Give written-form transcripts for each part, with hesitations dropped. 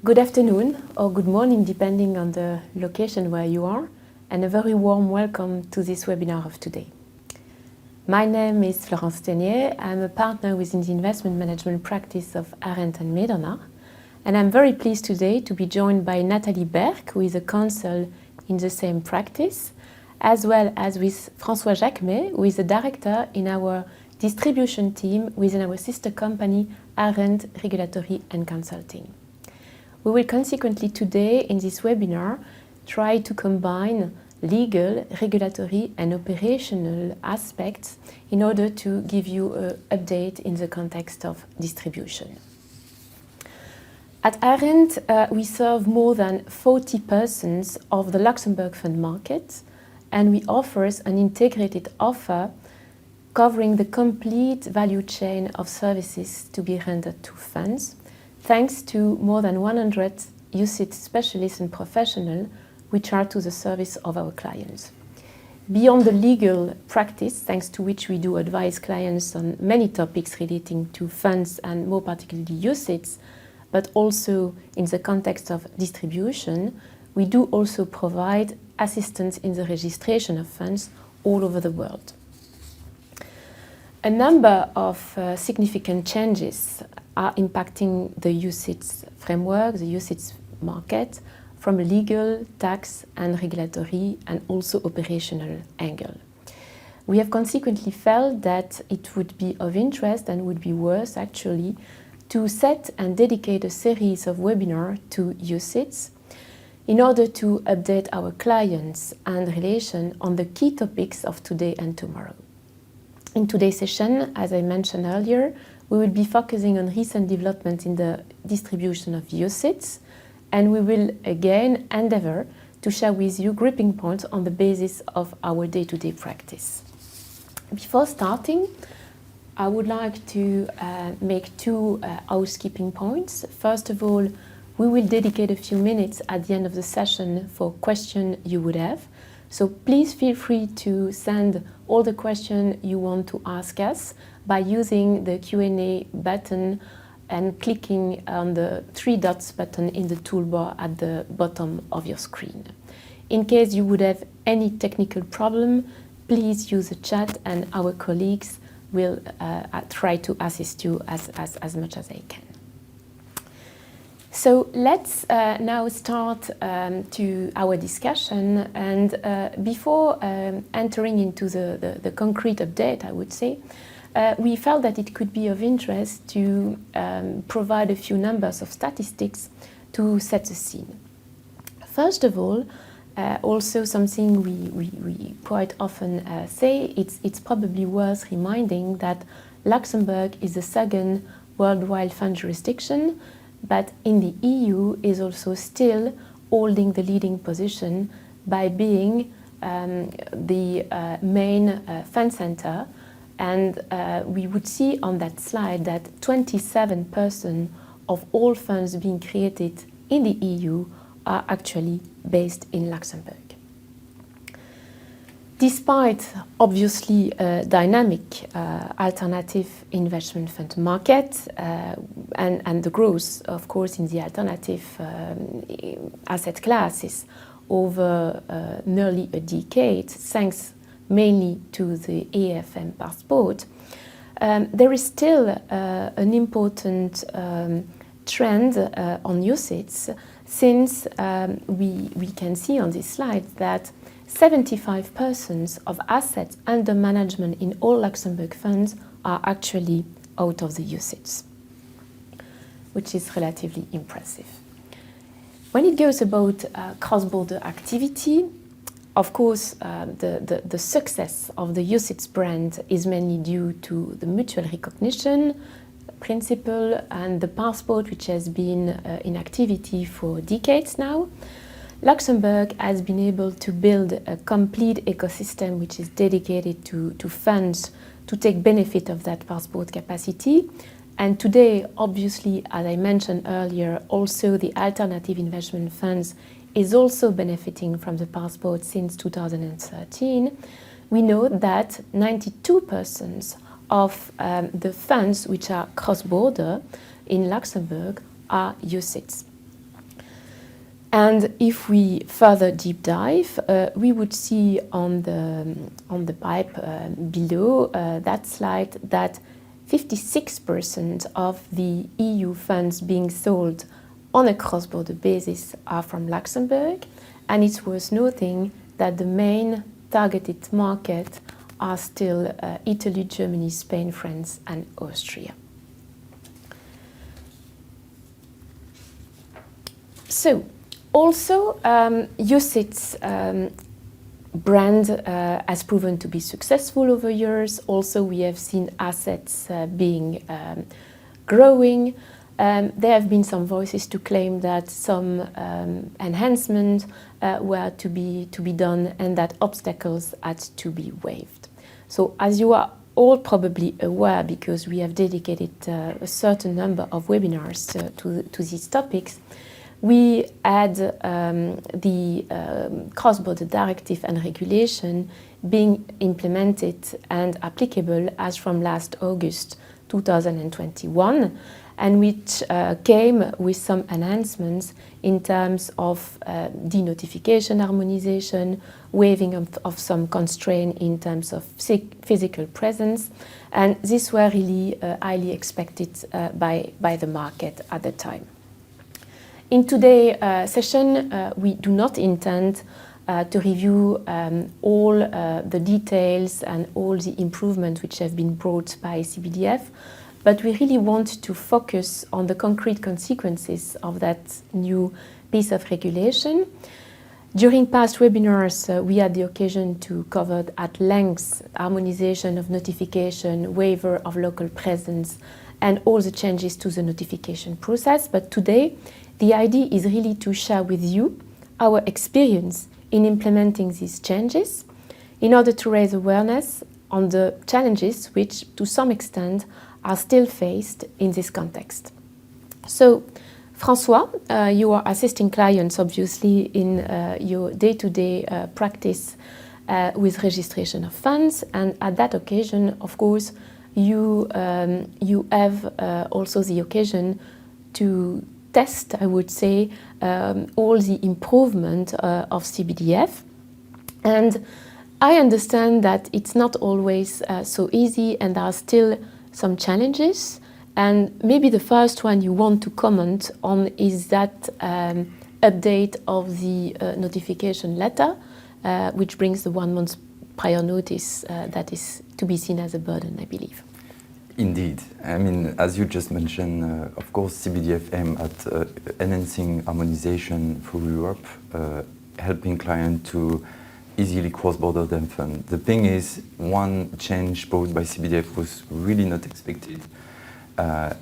Good afternoon or good morning, depending on the location where you are, and a very warm welcome to this webinar of today. My name is Florence Tenier. I'm a partner within the investment management practice of Arendt and Medernach, and I'm very pleased today to be joined by Nathalie Berck, who is a counsel in the same practice, as well as with François Jacquemet, who is a director in our distribution team within our sister company, Arendt Regulatory and Consulting. We will consequently today in this webinar try to combine legal, regulatory and operational aspects in order to give you an update in the context of distribution. At Arendt, we serve more than 40% of the Luxembourg fund market, and we offer an integrated offer covering the complete value chain of services to be rendered to funds, thanks to more than 100 UCITS specialists and professionals which are to the service of our clients. Beyond the legal practice, thanks to which we do advise clients on many topics relating to funds and more particularly UCITS, but also in the context of distribution, we do also provide assistance in the registration of funds all over the world. A number of significant changes are impacting the UCITS framework, the UCITS market, from a legal, tax and regulatory and also operational angle. We have consequently felt that it would be of interest and would be worth actually to set and dedicate a series of webinars to UCITS in order to update our clients and relation on the key topics of today and tomorrow. In today's session, as I mentioned earlier, we will be focusing on recent developments in the distribution of UCITS, and we will again endeavor to share with you gripping points on the basis of our day-to-day practice. Before starting, I would like to make two housekeeping points. First of all, we will dedicate a few minutes at the end of the session for questions you would have. So please feel free to send all the questions you want to ask us by using the Q&A button and clicking on the three dots button in the toolbar at the bottom of your screen. In case you would have any technical problem, please use the chat and our colleagues will try to assist you as much as they can. So let's now start to our discussion, and before entering into the concrete update, I would say, we felt that it could be of interest to provide a few numbers of statistics to set the scene. First of all, also something we quite often say, it's probably worth reminding that Luxembourg is the second worldwide fund jurisdiction, but in the EU is also still holding the leading position by being the main fund center. And we would see on that slide that 27% of all funds being created in the EU are actually based in Luxembourg. Despite obviously a dynamic alternative investment fund market and the growth, of course, in the alternative asset classes over nearly a decade, thanks mainly to the AFM passport, there is still an important trend on UCITS, since we can see on this slide that 75% of assets under management in all Luxembourg funds are actually out of the UCITS, which is relatively impressive. When it goes about cross-border activity, of course, the success of the UCITS brand is mainly due to the mutual recognition principle and the passport, which has been in activity for decades now. Luxembourg has been able to build a complete ecosystem which is dedicated to funds to take benefit of that passport capacity. And today, obviously, as I mentioned earlier, also the alternative investment funds is also benefiting from the passport since 2013. We know that 92% of the funds which are cross-border in Luxembourg are UCITS. And if we further deep dive, we would see on the pipe below that slide that 56% of the EU funds being sold on a cross-border basis are from Luxembourg, and it's worth noting that the main targeted market are still Italy, Germany, Spain, France, and Austria. So, also, UCITS brand has proven to be successful over years. Also, we have seen assets being growing. There have been some voices to claim that some enhancements were to be done and that obstacles had to be waived. So, as you are all probably aware, because we have dedicated a certain number of webinars to these topics, we had the cross-border directive and regulation being implemented and applicable as from last August 2021, and which came with some enhancements in terms of denotification harmonization, waiving of some constraint in terms of physical presence, and these were really highly expected by the market at the time. In today's session, we do not intend to review all the details and all the improvements which have been brought by CBDF, but we really want to focus on the concrete consequences of that new piece of regulation. During past webinars, we had the occasion to cover at length harmonization of notification, waiver of local presence, and all the changes to the notification process. But today, the idea is really to share with you our experience in implementing these changes in order to raise awareness on the challenges which, to some extent, are still faced in this context. So, François, you are assisting clients, obviously, in your day-to-day practice with registration of funds, and at that occasion, of course, you have also the occasion to test, I would say, all the improvement of CBDF. And I understand that it's not always so easy, and there are still some challenges. And maybe the first one you want to comment on is that update of the notification letter, which brings the 1 month prior notice that is to be seen as a burden, I believe. Indeed. I mean, as you just mentioned, of course, CBDF aim at enhancing harmonization through Europe, helping clients to easily cross-border them fund. The thing is, one change brought by CBDF was really not expected.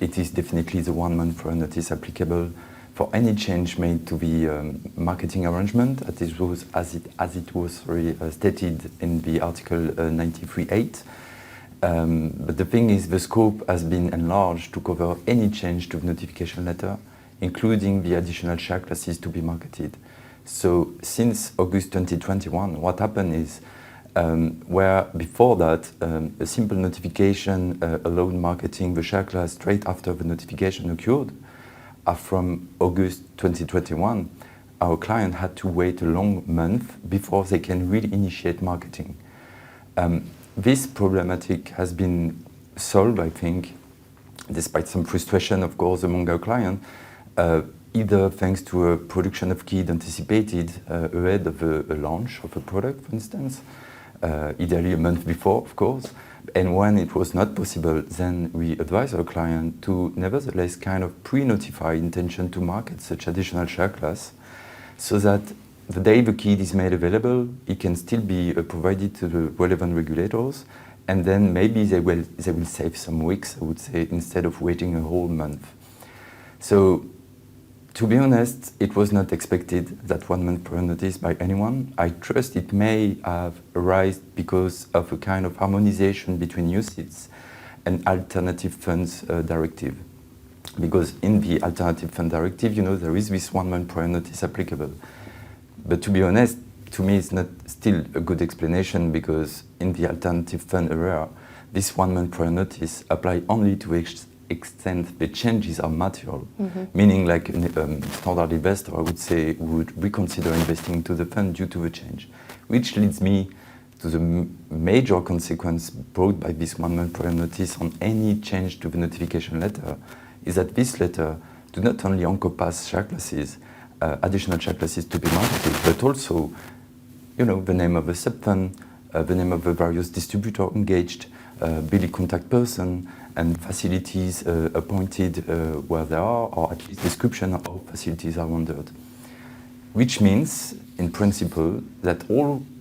It is definitely the 1 month prior notice applicable for any change made to the marketing arrangement, as it was stated in the Article 93.8. But the thing is, the scope has been enlarged to cover any change to the notification letter, including the additional share classes to be marketed. So since August 2021, what happened is, where before that, a simple notification allowed marketing the share class straight after the notification occurred, from August 2021, our client had to wait a long month before they can really initiate marketing. This problematic has been solved, I think, despite some frustration, of course, among our clients, either thanks to a production of kit anticipated ahead of a launch of a product, for instance, ideally a month before, of course. And when it was not possible, then we advise our client to nevertheless kind of pre-notify intention to market such additional share class, so that the day the kit is made available, it can still be provided to the relevant regulators, and then maybe they will save some weeks, I would say, instead of waiting a whole month. So, to be honest, it was not expected, that 1 month prior notice, by anyone. I trust it may have arisen because of a kind of harmonization between UCITS and alternative funds directive. Because in the alternative fund directive, you know, there is this 1 month prior notice applicable. But to be honest, to me, it's not still a good explanation, because in the alternative fund area, this 1 month prior notice applies only to extent the changes are material, meaning like a standard investor, I would say, would reconsider investing into the fund due to the change, which leads me to the major consequence brought by this 1 month prior notice on any change to the notification letter, is that this letter do not only encompass share classes, additional share classes to be marketed, but also, you know, the name of the sub-fund, the name of the various distributor engaged, billing contact person, and facilities appointed where they are, or at least description of how facilities are rendered. Which means, in principle, that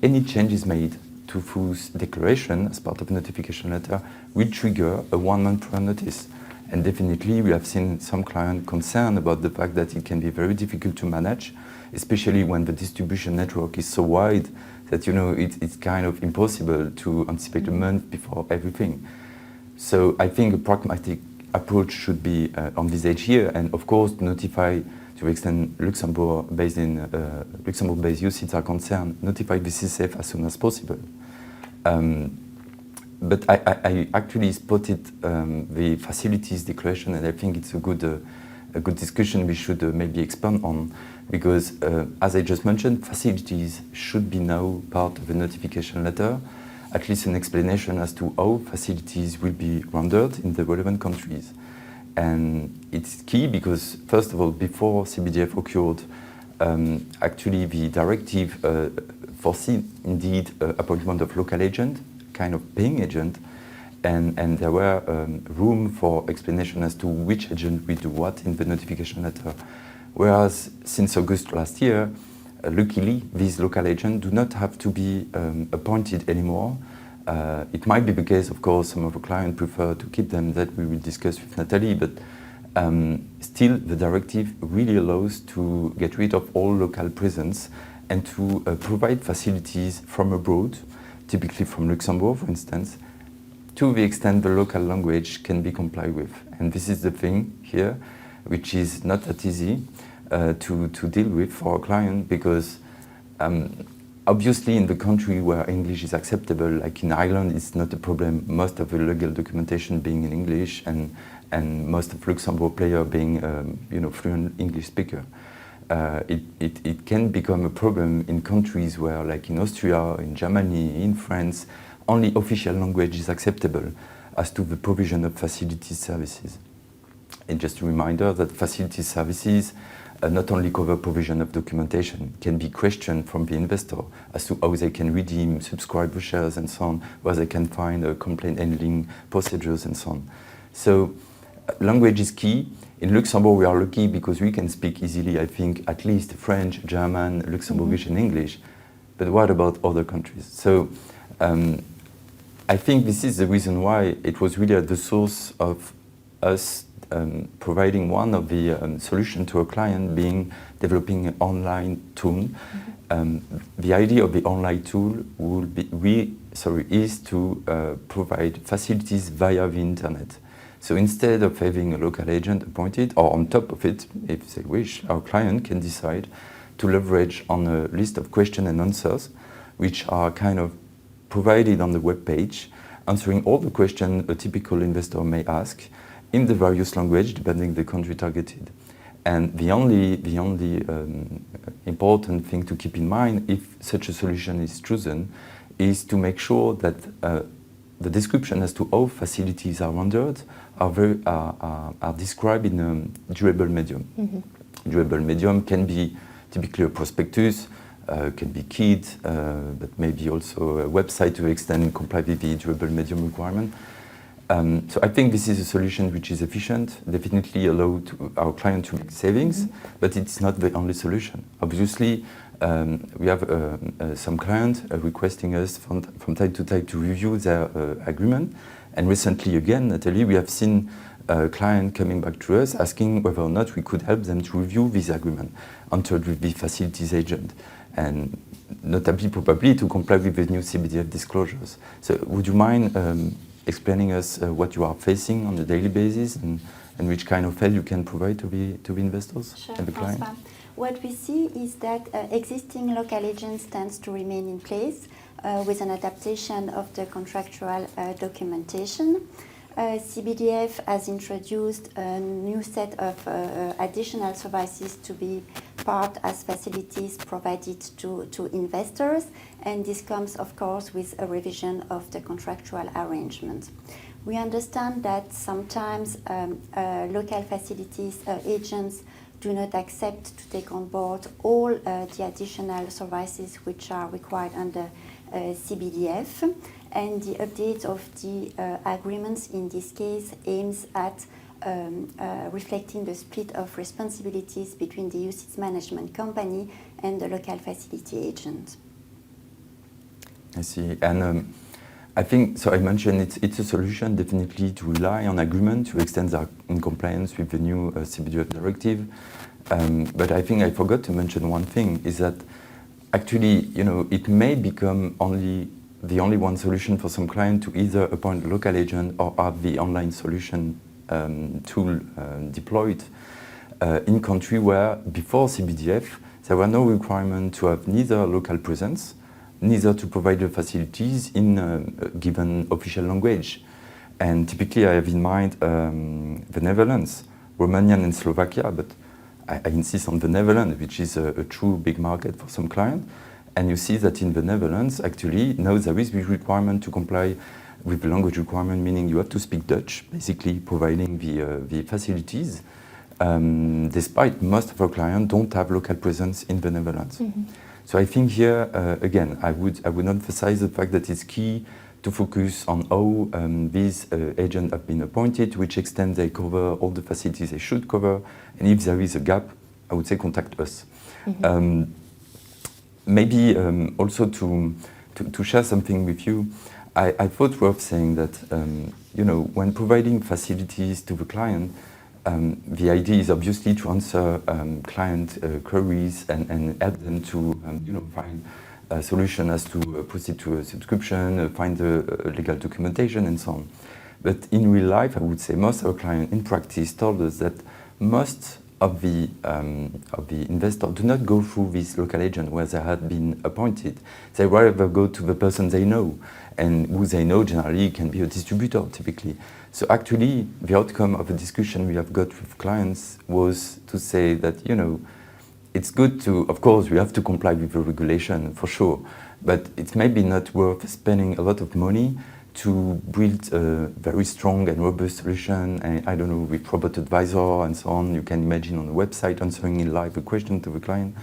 any changes made to whose declaration as part of a notification letter will trigger a 1 month prior notice. And definitely we have seen some clients concerned about the fact that it can be very difficult to manage, especially when the distribution network is so wide that, you know, it's kind of impossible to anticipate a month before everything. So I think a pragmatic approach should be envisaged here, and of course notify, to the extent Luxembourg-based UCITS are concerned, notify the CCF as soon as possible. But I actually spotted the facilities declaration, and I think it's a good discussion we should maybe expand on, because as I just mentioned, facilities should be now part of the notification letter, at least an explanation as to how facilities will be rendered in the relevant countries. And it's key because, first of all, before CBDF occurred, actually the directive foresee indeed appointment of local agent, kind of paying agent, and there were room for explanation as to which agent will do what in the notification letter. Whereas since August last year, luckily, these local agents do not have to be appointed anymore. It might be the case, of course, some of our clients prefer to keep them, that we will discuss with Nathalie, but still the directive really allows to get rid of all local presence and to provide facilities from abroad, typically from Luxembourg, for instance, to the extent the local language can be complied with. And this is the thing here, which is not that easy to deal with for a client, because obviously in the country where English is acceptable, like in Ireland, it's not a problem, most of the legal documentation being in English, and most of Luxembourg player being fluent English speaker. It can become a problem in countries where, like in Austria, in Germany, in France, only official language is acceptable as to the provision of facilities services. And just a reminder that facilities services not only cover provision of documentation, can be questioned from the investor as to how they can redeem, subscribe the shares and so on, where they can find complaint handling procedures and so on. So language is key. In Luxembourg we are lucky because we can speak easily, I think, at least French, German, Luxembourgish and English. But what about other countries? So I think this is the reason why it was really at the source of us providing one of the solutions to a client, being developing an online tool. The idea of the online tool is to provide facilities via the internet. So instead of having a local agent appointed, or on top of it, if they wish, our client can decide to leverage on a list of questions and answers, which are kind of provided on the web page, answering all the questions a typical investor may ask in the various language, depending the country targeted. And the only important thing to keep in mind, if such a solution is chosen, is to make sure that the description as to how facilities are rendered are described in a durable medium. Durable medium can be typically a prospectus, can be keyed, but maybe also a website to extend comply with the durable medium requirement. So I think this is a solution which is efficient, definitely allow our client to make savings, but it's not the only solution. Obviously, we have some clients requesting us from time to time to review their agreement. And recently again, Nathalie, we have seen a client coming back to us asking whether or not we could help them to review this agreement entered with the facilities agent, and notably probably to comply with the new CBDF disclosures. So would you mind explaining us what you are facing on a daily basis and which kind of help you can provide to the investors and the client? What we see is that existing local agents tends to remain in place with an adaptation of the contractual documentation. CBDF has introduced a new set of additional services to be part as facilities provided to investors, and this comes, of course, with a revision of the contractual arrangement. We understand that sometimes local facilities agents do not accept to take on board all the additional services which are required under CBDF, and the update of the agreements in this case aims at reflecting the split of responsibilities between the UCITS management company and the local facility agent. I see. And I think, so I mentioned it's a solution definitely to rely on agreement to extend our in compliance with the new CBDF directive. But I think I forgot to mention one thing, is that actually, it may become the only one solution for some client to either appoint a local agent or have the online solution tool deployed in country where before CBDF there were no requirement to have neither local presence, neither to provide the facilities in a given official language. And typically I have in mind the Netherlands, Romania and Slovakia, but I insist on the Netherlands, which is a true big market for some clients. And you see that in the Netherlands, actually, now there is the requirement to comply with the language requirement, meaning you have to speak Dutch, basically providing the facilities, despite most of our clients don't have local presence in the Netherlands. Mm-hmm. So I think here, again, I would emphasize the fact that it's key to focus on how these agents have been appointed, to which extent they cover all the facilities they should cover, and if there is a gap, I would say contact us. Mm-hmm. Maybe also to share something with you, I thought worth saying that when providing facilities to the client, the idea is obviously to answer client queries and help them to find a solution as to proceed to a subscription, find the legal documentation and so on. But in real life, I would say most of our clients in practice told us that most of the investors do not go through this local agent where they had been appointed. They rather go to the person they know, and who they know generally can be a distributor typically. So actually, the outcome of a discussion we have got with clients was to say that, it's good to, of course, we have to comply with the regulation for sure, but it's maybe not worth spending a lot of money to build a very strong and robust solution, and I don't know, with robot advisor and so on. You can imagine on the website answering in live a question to the client.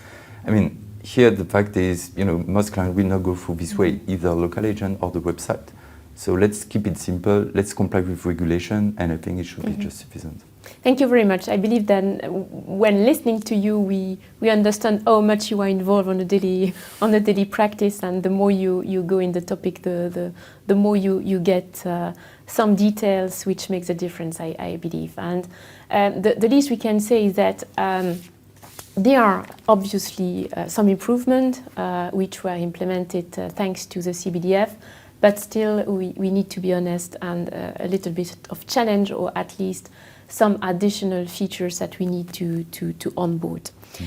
I mean, here the fact is, most clients will not go through this way, either local agent or the website. So let's keep it simple, let's comply with regulation, and I think it should be just sufficient. Thank you very much. I believe that when listening to you, we understand how much you are involved on a daily practice, and the more you go in the topic, the more you get some details which makes a difference, I believe. And the least we can say is that there are obviously some improvement which were implemented thanks to the CBDF, but still we need to be honest, and a little bit of challenge, or at least some additional features that we need to onboard. Mm-hmm.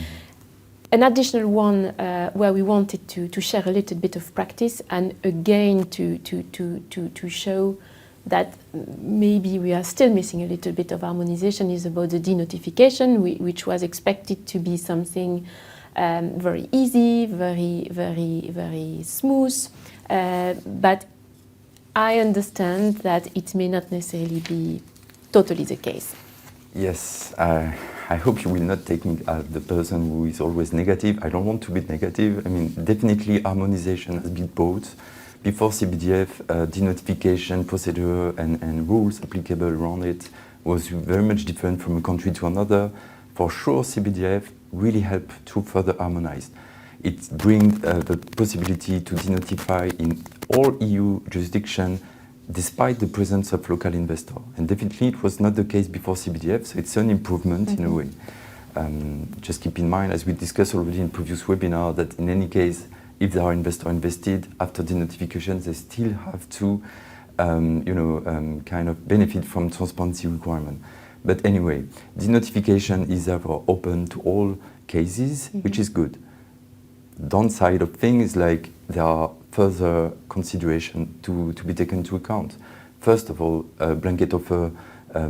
An additional one where we wanted to share a little bit of practice, and again to show that maybe we are still missing a little bit of harmonization, is about the denotification, which was expected to be something very easy, very smooth, but I understand that it may not necessarily be totally the case. Yes, I hope you will not take me as the person who is always negative. I don't want to be negative. I mean, definitely harmonization has been brought. Before CBDF, denotification procedure and rules applicable around it was very much different from a country to another. For sure, CBDF really helped to further harmonize. It brings the possibility to denotify in all EU jurisdictions despite the presence of local investor. And definitely it was not the case before CBDF, so it's an improvement in a way. Just keep in mind, as we discussed already in previous webinar, that in any case, if there are investors invested, after denotification, they still have to kind of benefit from transparency requirement. But anyway, denotification is therefore open to all cases, which is good. Downside of things like there are further consideration to be taken into account. first of all, a blanket offer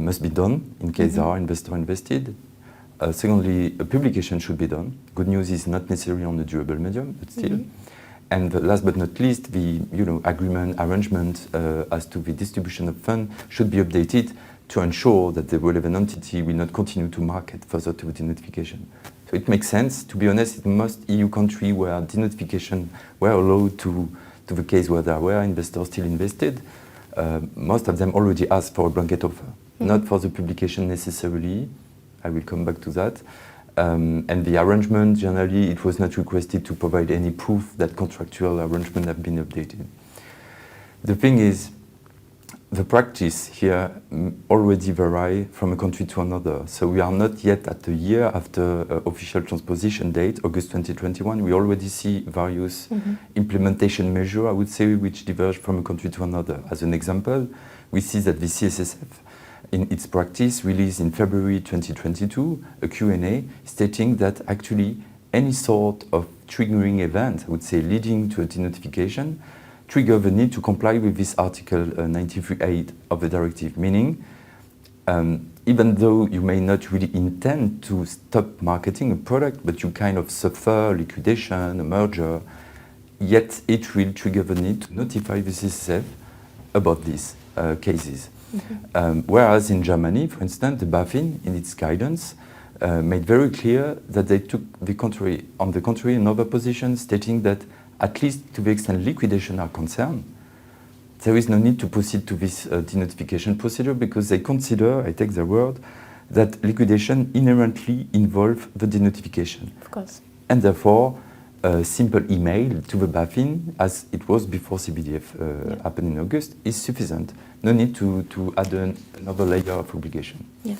must be done in case there are investors invested. Secondly, a publication should be done. Good news is not necessarily on the durable medium, but still. And last but not least, the arrangement as to the distribution of funds should be updated to ensure that the relevant entity will not continue to market further to denotification. So it makes sense. To be honest, in most EU countries where denotification were allowed to the case where there were investors still invested, most of them already asked for a blanket offer, not for the publication necessarily. I will come back to that. And the arrangement, generally, it was not requested to provide any proof that contractual arrangements have been updated. The thing is, the practice here already vary from a country to another. So we are not yet at a year after official transposition date, August 2021. We already see various implementation measures, I would say, which diverge from a country to another. As an example, we see that the CSSF, in its practice, released in February 2022, a Q&A stating that actually any sort of triggering event, I would say leading to a denotification, trigger the need to comply with this Article 93.8 of the directive, meaning even though you may not really intend to stop marketing a product, but you kind of suffer liquidation, a merger, yet it will trigger the need to notify the CSSF about these cases. Whereas in Germany, for instance, the BaFin, in its guidance, made very clear that they took the contrary, on the contrary, another position, stating that at least to the extent liquidation are concerned, there is no need to proceed to this denotification procedure because they consider, I take their word, that liquidation inherently involves the denotification. Of course. And therefore, a simple email to the BaFin, as it was before CBDF happened in August, is sufficient. No need to add another layer of obligation. Yeah.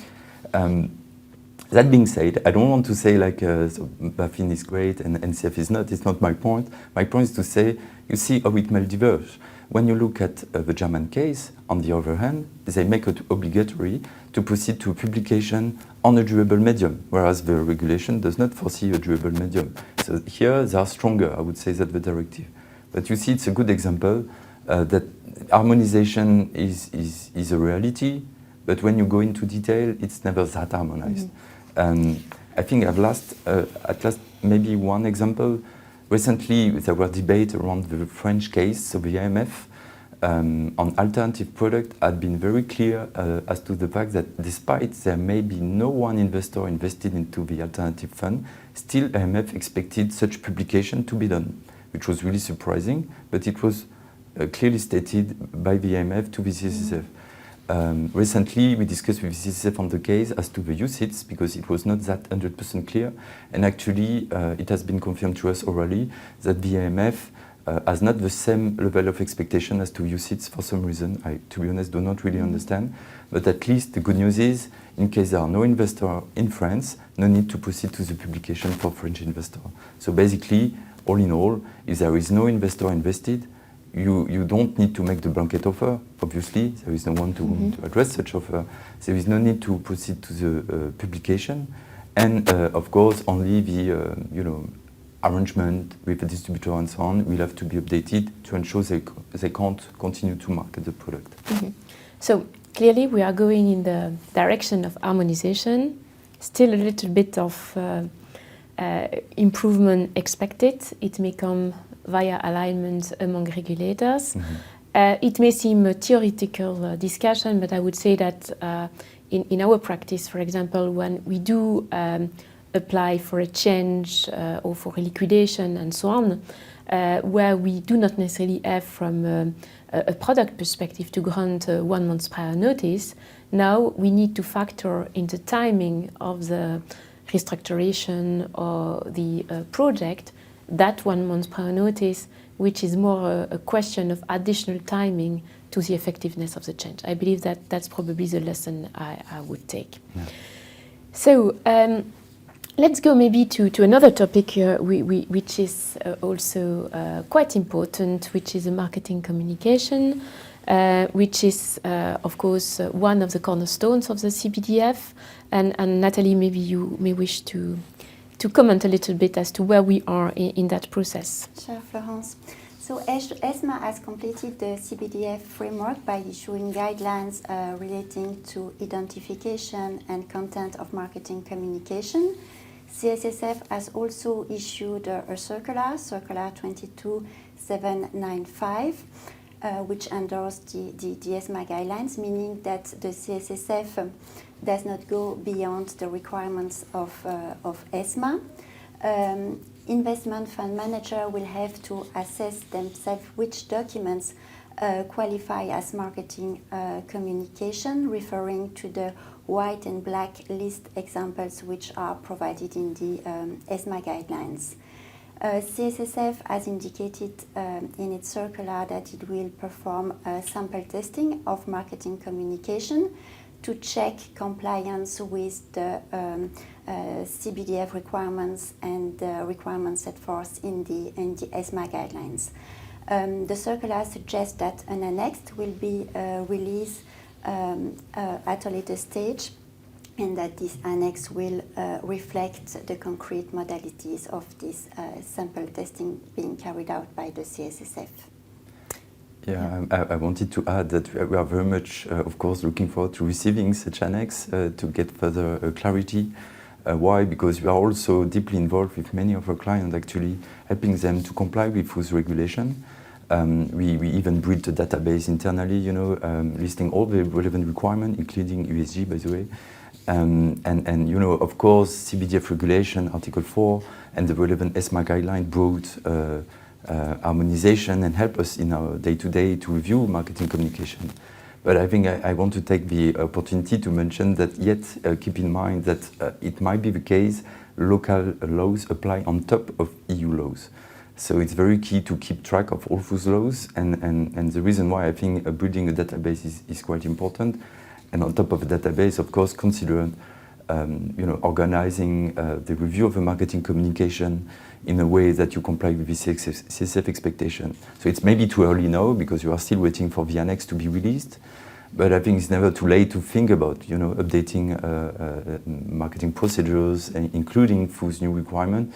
That being said, I don't want to say like so BaFin is great and NCF is not. It's not my point. My point is to say, you see how it may diverge. When you look at the German case, on the other hand, they make it obligatory to proceed to publication on a durable medium, whereas the regulation does not foresee a durable medium. So here they are stronger, I would say, than the directive. But you see, it's a good example that harmonization is a reality, but when you go into detail, it's never that harmonized. I think at last, maybe one example. Recently, there were debates around the French case, so the IMF on alternative product had been very clear as to the fact that despite there may be no one investor invested into the alternative fund, still IMF expected such publication to be done, which was really surprising, but it was clearly stated by the IMF to the CSSF. Recently, we discussed with the CSSF on the case as to the UCITS because it was not that 100% clear, and actually it has been confirmed to us orally that the IMF has not the same level of expectation as to UCITS for some reason. I, to be honest, do not really understand, but at least the good news is, in case there are no investors in France, no need to proceed to the publication for French investors. So basically, all in all, if there is no investor invested, you don't need to make the blanket offer. Obviously, there is no one to address such offer. There is no need to proceed to the publication, and of course, only the arrangement with the distributor and so on will have to be updated to ensure they can't continue to market the product. So clearly, we are going in the direction of harmonization. Still a little bit of improvement expected. It may come via alignment among regulators. It may seem a theoretical discussion, but I would say that in our practice, for example, when we do apply for a change or for a liquidation and so on, where we do not necessarily have from a product perspective to grant 1 month prior notice, now we need to factor in the timing of the restructuration or the project that 1 month prior notice, which is more a question of additional timing to the effectiveness of the change. I believe that that's probably the lesson I would take. Yeah. So let's go maybe to another topic which is also quite important, which is the marketing communication, which is, of course, one of the cornerstones of the CBDF. And Nathalie, maybe you may wish to comment a little bit as to where we are in that process. Sure, Florence. So ESMA has completed the CBDF framework by issuing guidelines relating to identification and content of marketing communication. CSSF has also issued a circular 22795, which endorsed the ESMA guidelines, meaning that the CSSF does not go beyond the requirements of ESMA. Investment fund manager will have to assess themselves which documents qualify as marketing communication, referring to the white and black list examples which are provided in the ESMA guidelines. CSSF has indicated in its circular that it will perform sample testing of marketing communication to check compliance with the CBDF requirements and the requirements set forth in the ESMA guidelines. The circular suggests that an annex will be released at a later stage, and that this annex will reflect the concrete modalities of this sample testing being carried out by the CSSF. Yeah, I wanted to add that we are very much, of course, looking forward to receiving such annex to get further clarity. Why? Because we are also deeply involved with many of our clients, actually helping them to comply with FOOS regulation. We even built a database internally, listing all the relevant requirements, including USG, by the way. And of course, CBDF regulation, Article 4, and the relevant ESMA guideline brought harmonization and help us in our day-to-day to review marketing communication. But I think I want to take the opportunity to mention that yet keep in mind that it might be the case local laws apply on top of EU laws. So it's very key to keep track of all those laws, and the reason why I think building a database is quite important. And on top of the database, of course, consider organizing the review of the marketing communication in a way that you comply with the CSF expectation. So it's maybe too early now because you are still waiting for the annex to be released, but I think it's never too late to think about updating marketing procedures, including FOOS new requirement.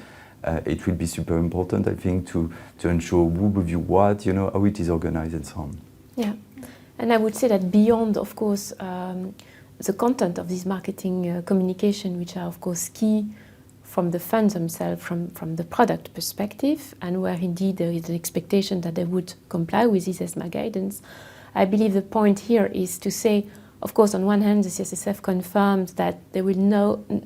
It will be super important, I think, to ensure who review what, how it is organized and so on. Yeah, and I would say that beyond, of course, the content of this marketing communication, which are, of course, key from the funds themselves, from the product perspective, and where indeed there is an expectation that they would comply with this ESMA guidance, I believe the point here is to say, of course, on one hand, the CSSF confirms that they will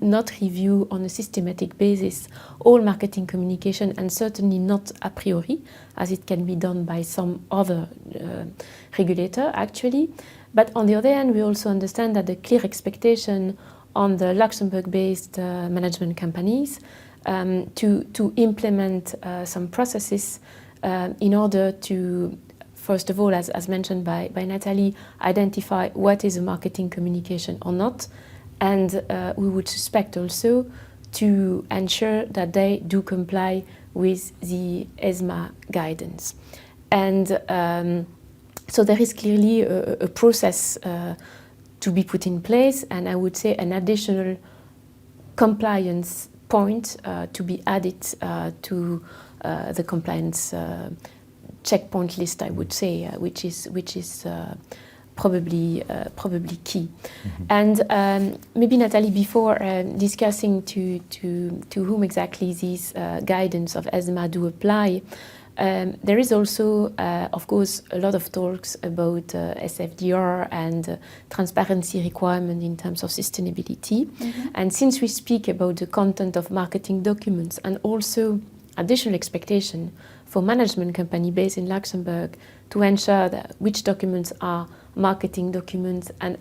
not review on a systematic basis all marketing communication, and certainly not a priori, as it can be done by some other regulator, actually. But on the other hand, we also understand that the clear expectation on the Luxembourg-based management companies to implement some processes in order to, first of all, as mentioned by Nathalie, identify what is a marketing communication or not, and we would suspect also to ensure that they do comply with the ESMA guidance. And so there is clearly a process to be put in place, and I would say an additional compliance point to be added to the compliance checkpoint list, I would say, which is probably key. Mm-hmm. And maybe Nathalie, before discussing to whom exactly these guidance of ESMA do apply, there is also, of course, a lot of talks about SFDR and transparency requirement in terms of sustainability. Mm-hmm. And since we speak about the content of marketing documents and also additional expectation for management company based in Luxembourg to ensure that which documents are marketing documents and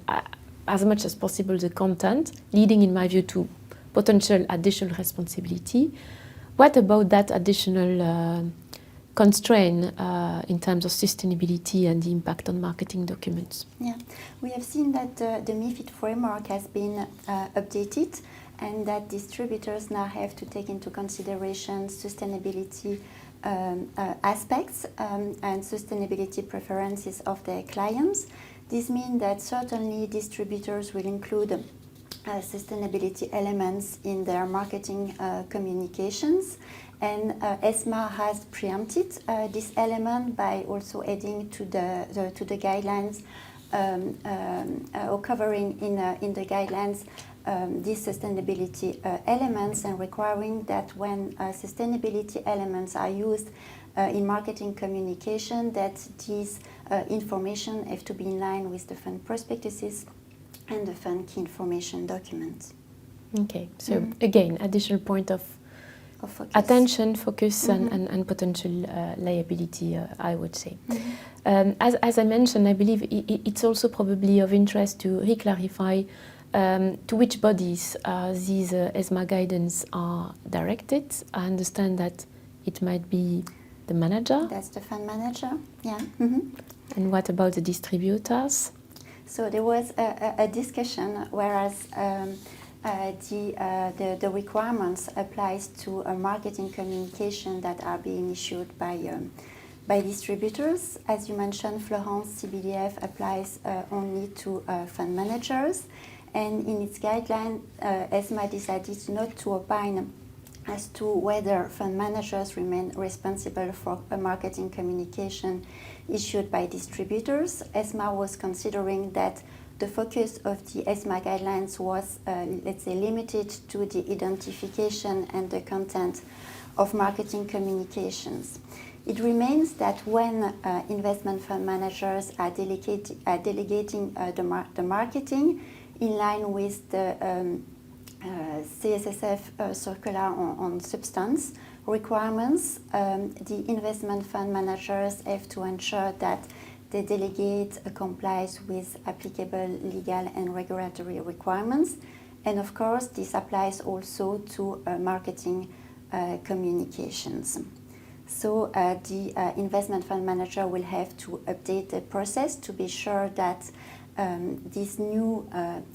as much as possible the content, leading in my view to potential additional responsibility. What about that additional constraint in terms of sustainability and the impact on marketing documents? Yeah, we have seen that the MiFID framework has been updated, and that distributors now have to take into consideration sustainability aspects and sustainability preferences of their clients. This means that certainly distributors will include sustainability elements in their marketing communications. And ESMA has preempted this element by also adding to the guidelines or covering in the guidelines these sustainability elements, and requiring that when sustainability elements are used in marketing communication, that these information have to be in line with the fund prospectuses and the fund key information documents. Okay, so again, additional point of focus. Attention, focus, and potential liability, I would say. As I mentioned, I believe it's also probably of interest to re-clarify to which bodies these ESMA guidance are directed. I understand that it might be the manager. That's the fund manager, yeah. And what about the distributors? So there was a discussion, whereas the requirements applies to a marketing communication that are being issued by distributors. As you mentioned, Florence, CBDF applies only to fund managers. And in its guideline, ESMA decided not to opine as to whether fund managers remain responsible for a marketing communication issued by distributors. ESMA was considering that the focus of the ESMA guidelines was, let's say, limited to the identification and the content of marketing communications. It remains that when investment fund managers are delegating the marketing in line with the CSSF circular on substance requirements, the investment fund managers have to ensure that the delegate complies with applicable legal and regulatory requirements. And of course, this applies also to marketing communications. So the investment fund manager will have to update the process to be sure that this new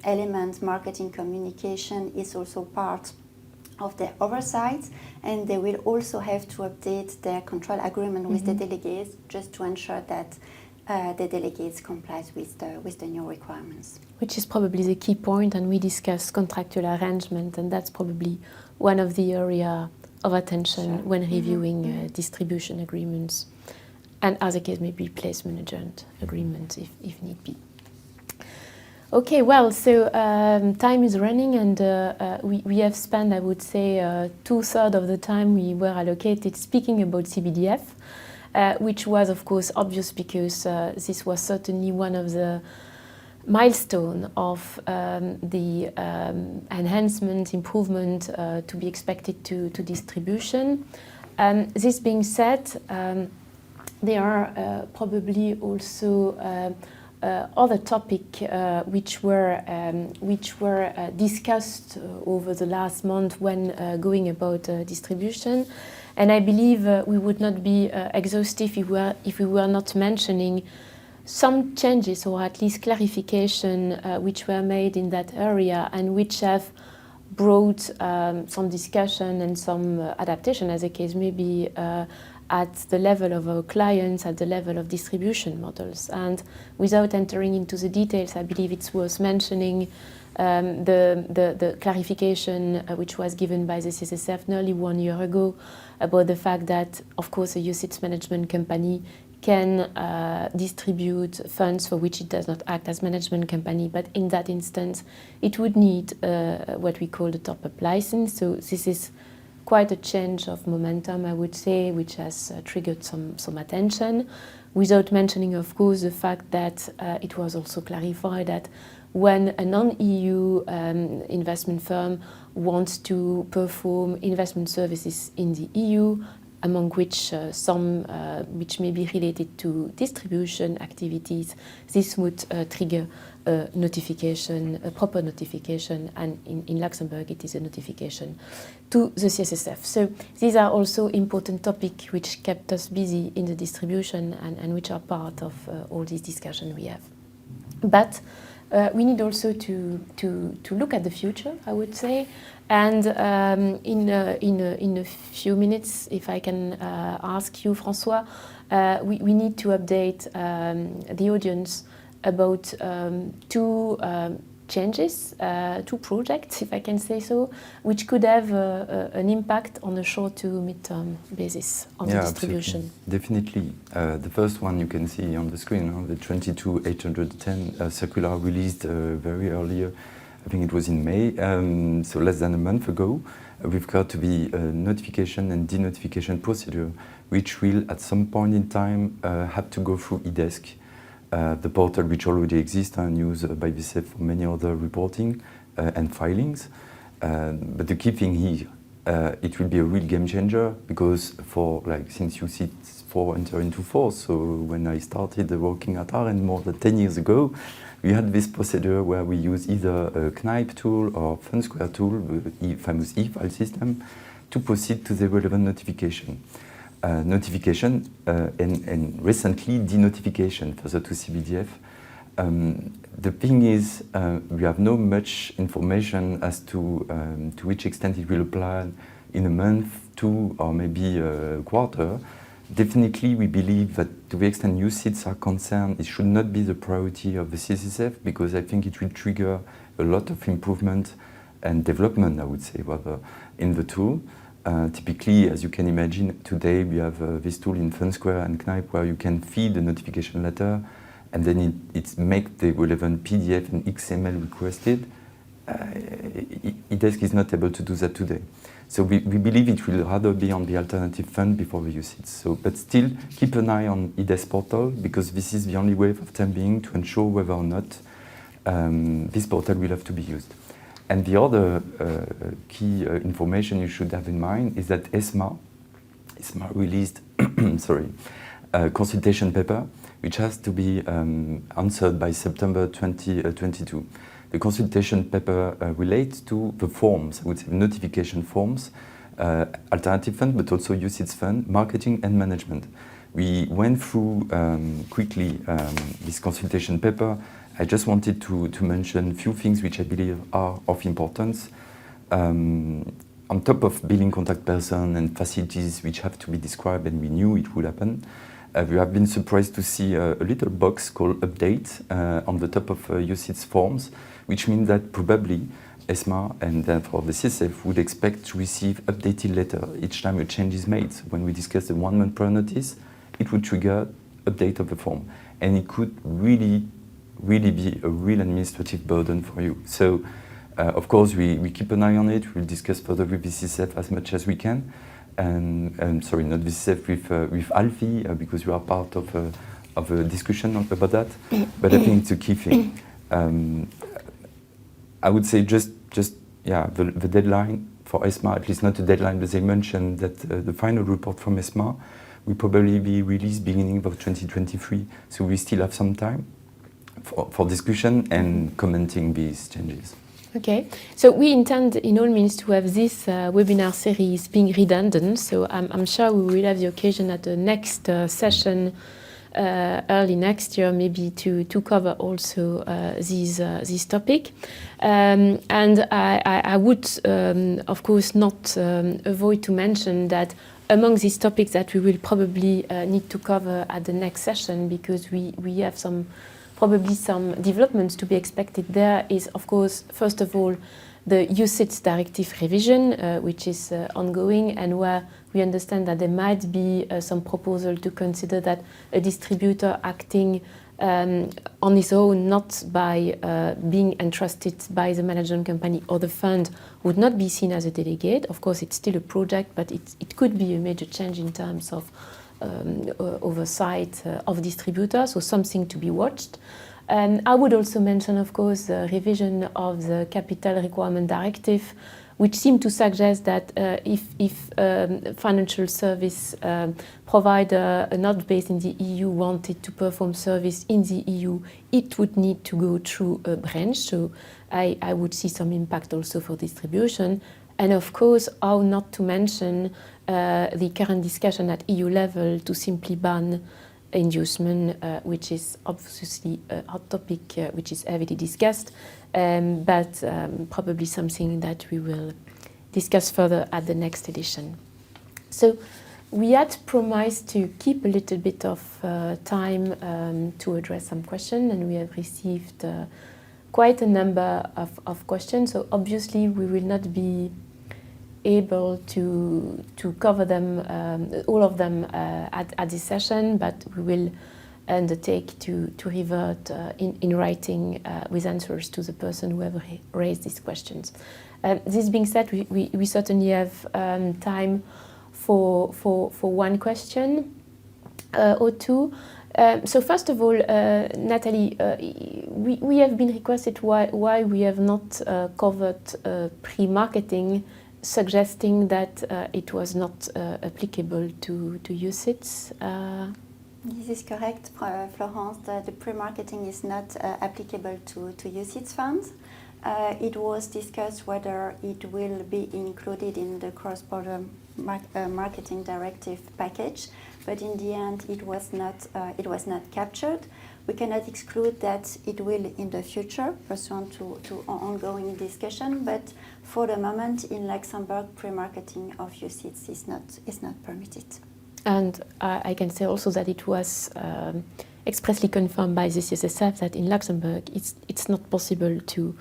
element, marketing communication, is also part of their oversight, and they will also have to update their control agreement with the delegates just to ensure that the delegates complies with the new requirements. Which is probably the key point, and we discussed contractual arrangement, and that's probably one of the area of attention when reviewing distribution agreements, and as a case maybe placement agent agreements if need be. Okay, well, so time is running, and we have spent, I would say, 2/3 of the time we were allocated speaking about CBDF, which was, of course, obvious because this was certainly one of the milestone of the enhancement, improvement to be expected to distribution. This being said, there are probably also other topics which were discussed over the last month when going about distribution, and I believe we would not be exhaustive if we were not mentioning some changes, or at least clarification, which were made in that area and which have brought some discussion and some adaptation, as the case may be, at the level of our clients, at the level of distribution models. And without entering into the details, I believe it's worth mentioning the clarification which was given by the CSSF nearly 1 year ago about the fact that, of course, a UCITS management company can distribute funds for which it does not act as management company, but in that instance it would need what we call the top-up license. So this is quite a change of momentum, I would say, which has triggered some attention, without mentioning, of course, the fact that it was also clarified that when a non-EU investment firm wants to perform investment services in the EU, among which some which may be related to distribution activities, this would trigger a notification, a proper notification, and in Luxembourg it is a notification to the CSSF. So these are also important topics which kept us busy in the distribution and which are part of all this discussion we have. But we need also to look at the future, I would say, and in a few minutes, if I can ask you, François, we need to update the audience about two changes, two projects, if I can say so, which could have an impact on a short to mid-term basis on the distribution. Absolutely. Definitely. The first one you can see on the screen, the 22810 circular released very earlier. I think it was in May, so less than a month ago. We've got to be a notification and denotification procedure, which will at some point in time have to go through eDesk, the portal which already exists and used by VCF for many other reporting and filings. But the key thing here, it will be a real game changer, because since UCITS 4 entered into force, so when I started working at Arendt more than 10 years ago, we had this procedure where we use either a CNIPE tool or FunSquare tool, the famous e-file system, to proceed to the relevant notification. And recently denotification further to CBDF. The thing is, we have no much information as to which extent it will apply in a month, 2, or maybe a quarter. Definitely, we believe that to the extent UCITS are concerned, it should not be the priority of the CSSF, because I think it will trigger a lot of improvement and development, I would say, rather, in the tool. Typically, as you can imagine, today we have this tool in FunSquare and CNIPE where you can feed the notification letter, and then it makes the relevant PDF and XML requested. eDesk is not able to do that today. So we believe it will rather be on the alternative fund before the UCITS. So, but still, keep an eye on eDesk portal, because this is the only way for the time being to ensure whether or not this portal will have to be used. And the other key information you should have in mind is that ESMA released a consultation paper which has to be answered by September 2022. The consultation paper relates to the forms, I would say notification forms, alternative fund, but also UCITS fund, marketing and management. We went through quickly this consultation paper. I just wanted to mention a few things which I believe are of importance. On top of billing contact person and facilities which have to be described, and we knew it would happen, we have been surprised to see a little box called update on the top of UCITS forms, which means that probably ESMA and therefore the CSF would expect to receive updated letter each time a change is made. So when we discuss the 1 month prior notice, it would trigger update of the form, and it could really be a real administrative burden for you. So of course we keep an eye on it. We'll discuss further with the CSF as much as we can, and sorry, not the CSF, with Alfie, because we are part of a discussion about that. But I think it's a key thing. I would say just the deadline for ESMA, at least not a deadline, but they mentioned that the final report from ESMA will probably be released beginning of 2023. So we still have some time for discussion and commenting these changes. Okay, so we intend in all means to have this webinar series being redundant, so I'm sure we will have the occasion at the next session early next year maybe to cover also this topic. And I would of course not avoid to mention that among these topics that we will probably need to cover at the next session, because we have probably some developments to be expected there, is of course first of all the UCITS directive revision, which is ongoing, and where we understand that there might be some proposal to consider that a distributor acting on his own, not by being entrusted by the management company or the fund, would not be seen as a delegate. Of course, it's still a project, but it could be a major change in terms of oversight of distributors, so something to be watched. And I would also mention, of course, the revision of the Capital Requirement Directive, which seemed to suggest that if financial service provider not based in the EU wanted to perform service in the EU, it would need to go through a branch. So I would see some impact also for distribution. And of course, how not to mention the current discussion at EU level to simply ban inducement, which is obviously a hot topic which is heavily discussed, but probably something that we will discuss further at the next edition. So we had promised to keep a little bit of time to address some questions, and we have received quite a number of questions. So obviously we will not be able to cover them, all of them at this session, but we will undertake to revert in writing with answers to the person who ever raised these questions. This being said, we certainly have time for one question or two. So first of all, Nathalie, we have been requested why we have not covered pre-marketing, suggesting that it was not applicable to UCITS. This is correct, Florence. The pre-marketing is not applicable to UCITS funds. It was discussed whether it will be included in the cross-border marketing directive package, but in the end it was not captured. We cannot exclude that it will in the future, pursuant to ongoing discussion, but for the moment in Luxembourg, pre-marketing of UCITS is not permitted. And I can say also that it was expressly confirmed by the CSSF that in Luxembourg it's not possible to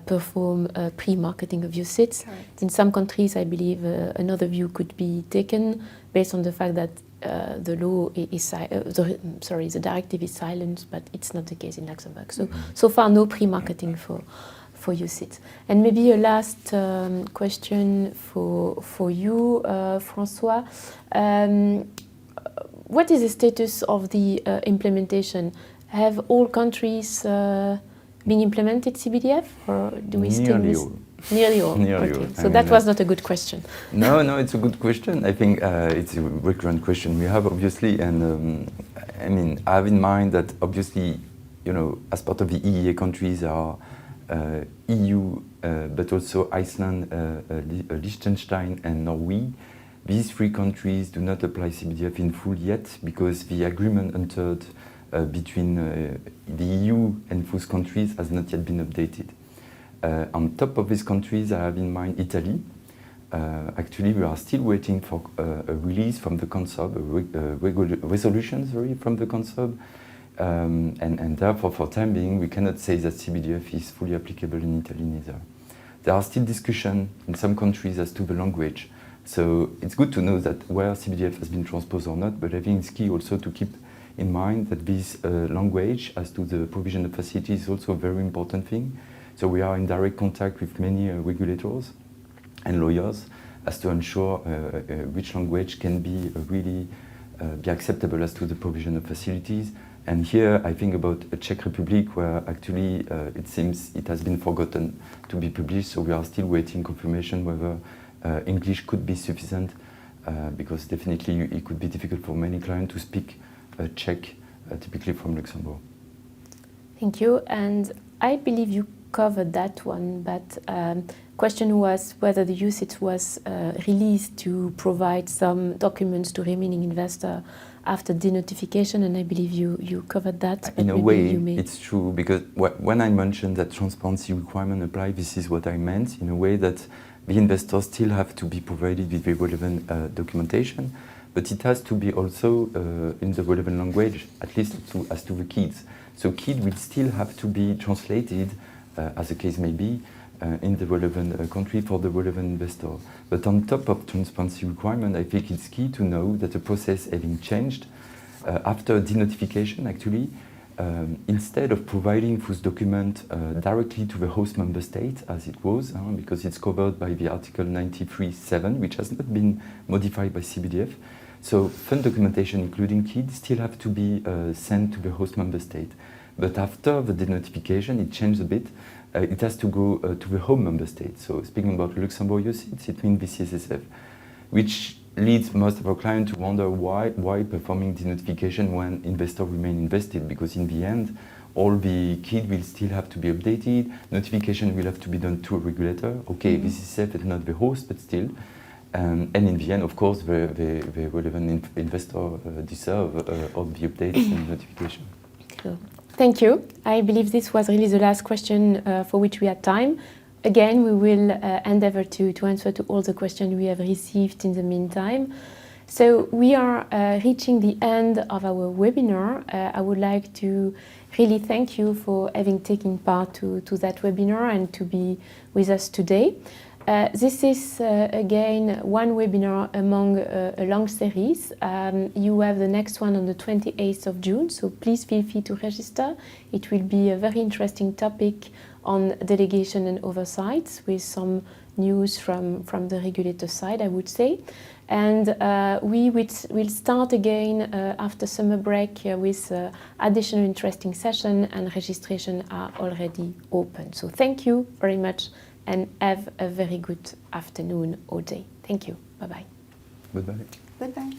perform pre-marketing of UCITS. Correct. In some countries, I believe another view could be taken based on the fact that the law is the directive is silent, but it's not the case in Luxembourg. So so far, no pre-marketing for UCITS. And maybe a last question for you, François. What is the status of the implementation? Have all countries been implemented CBDF, or do we still Nearly all. Nearly all. Nearly okay. all. So that was not a good question. No, it's a good question. I think it's a recurrent question we have, obviously, and I mean, I have in mind that obviously, you know, as part of the EEA countries are EU, but also Iceland, Liechtenstein, and Norway. These three countries do not apply CBDF in full yet because the agreement entered between the EU and those countries has not yet been updated. On top of these countries, I have in mind Italy. Actually, we are still waiting for a release from the Consob, a resolution from the Consob, and therefore, for time being, we cannot say that CBDF is fully applicable in Italy neither. There are still discussions in some countries as to the language. So it's good to know that where CBDF has been transposed or not, but I think it's key also to keep in mind that this language as to the provision of facilities is also a very important thing. So we are in direct contact with many regulators and lawyers as to ensure which language can be really be acceptable as to the provision of facilities. And here I think about a Czech Republic where actually it seems it has been forgotten to be published, so we are still waiting confirmation whether English could be sufficient because definitely it could be difficult for many clients to speak Czech, typically from Luxembourg. Thank you, and I believe you covered that one, but question was whether the UCITS was released to provide some documents to remaining investor after denotification, and I believe you covered that. In a way, it's true, because when I mentioned that transparency requirement apply, this is what I meant, in a way that the investors still have to be provided with the relevant documentation, but it has to be also in the relevant language, at least as to the kids. So KID will still have to be translated, as the case may be, in the relevant country for the relevant investor. But on top of transparency requirement, I think it's key to know that the process having changed after denotification, actually, instead of providing those documents directly to the host member state, as it was, because it's covered by the Article 93.7, which has not been modified by CBDF. So fund documentation, including KID, still have to be sent to the host member state. But after the denotification, it changed a bit. It has to go to the home member state. So speaking about Luxembourg UCITS, it means the CSSF, which leads most of our clients to wonder why performing denotification when investors remain invested, because in the end, all the KID will still have to be updated, notification will have to be done to a regulator. Okay, this is safe, it's not the host, but still. And in the end, of course, the relevant investor deserve all the updates and notification. Cool. Thank you. I believe this was really the last question for which we had time. Again, we will endeavor to answer to all the questions we have received in the meantime. So we are reaching the end of our webinar. I would like to really thank you for having taken part to that webinar and to be with us today. This is again one webinar among a long series. You have the next one on the 28th of June, so please feel free to register. It will be a very interesting topic on delegation and oversight with some news from the regulator side, I would say. And we will start again after summer break with additional interesting session, and registration are already open. So thank you very much and have a very good afternoon or day. Thank you. Bye-bye. Goodbye. Goodbye.